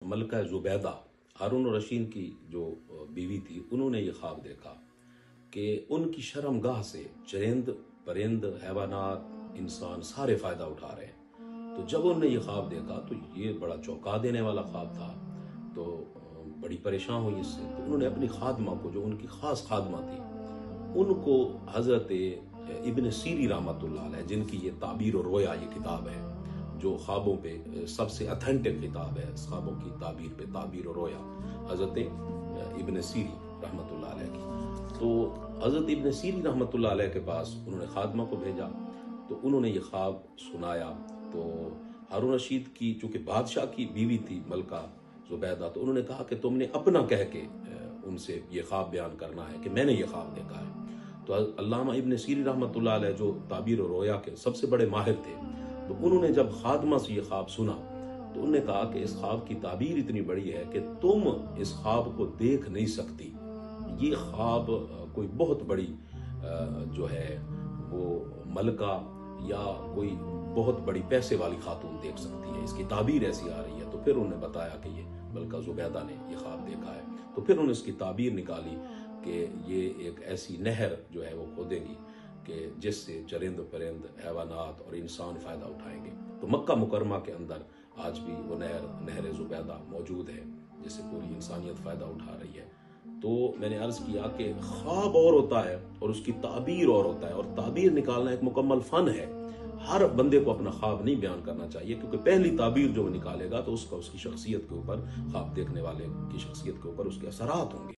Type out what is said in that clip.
मलका जुबैदा हारून रशीद की जो बीवी थी, उन्होंने ये ख्वाब देखा कि उनकी शर्मगाह से चरिंद परिंद हैवानात इंसान सारे फायदा उठा रहे हैं। तो जब उन्होंने ये ख्वाब देखा तो ये बड़ा चौंका देने वाला ख्वाब था। तो बड़ी परेशान हुई इससे। तो उन्होंने अपनी खादमा को, जो उनकी खास खादमा थी, उनको हजरत इब्न सीरी रहमतुल्लाह अलैह, जिनकी ये ताबीर और रोया ये किताब है, जो ख्वाबों पे सबसे अथेंटिक किताब है, ख्वाबों की ताबीर पे ताबीर और रोया, हजरत इब्न सीरी रहमतुल्लाह अलैह की। तो हजरत इब्न सीरी रहमतुल्लाह अलैह के पास उन्होंने खादमा को भेजा। तो उन्होंने ये ख्वाब सुनाया। तो हारून रशीद की चूंकि बादशाह की बीवी थी मलका जुबैदा, तो उन्होंने कहा कि तुमने अपना कह के उनसे ये ख्वाब बयान करना है कि मैंने ये ख्वाब देखा है। तो अल्लामा इब्न सीरी रहमतुल्लाह अलैह, जो ताबीर और रोया के सबसे बड़े माहिर थे, तो उन्होंने जब खादमा से ये ख्वाब सुना तो उन्होंने कहा कि इस ख्वाब की ताबीर इतनी बड़ी है कि तुम इस ख्वाब को देख नहीं सकती। ये ख्वाब कोई बहुत बड़ी जो है वो मलका या कोई बहुत बड़ी पैसे वाली खातून देख सकती है, इसकी ताबीर ऐसी आ रही है। तो फिर उन्होंने बताया कि ये मलका जुबैदा ने ये ख्वाब देखा है। तो फिर उन्होंने इसकी ताबीर निकाली कि ये एक ऐसी नहर जो है वो खोदेंगी कि जिससे चरिंद परिंद हैवानात और इंसान फायदा उठाएंगे। तो मक्का मुकरमा के अंदर आज भी वो नहर जुबैदा मौजूद है, जिससे पूरी इंसानियत फायदा उठा रही है। तो मैंने अर्ज किया कि ख्वाब और होता है और उसकी ताबीर और होता है, और ताबीर निकालना एक मुकम्मल फन है। हर बंदे को अपना ख्वाब नहीं बयान करना चाहिए, क्योंकि पहली ताबीर जो वो निकालेगा तो उसका उसकी शख्सियत के ऊपर, ख्वाब देखने वाले की शख्सियत के ऊपर उसके असरात होंगे।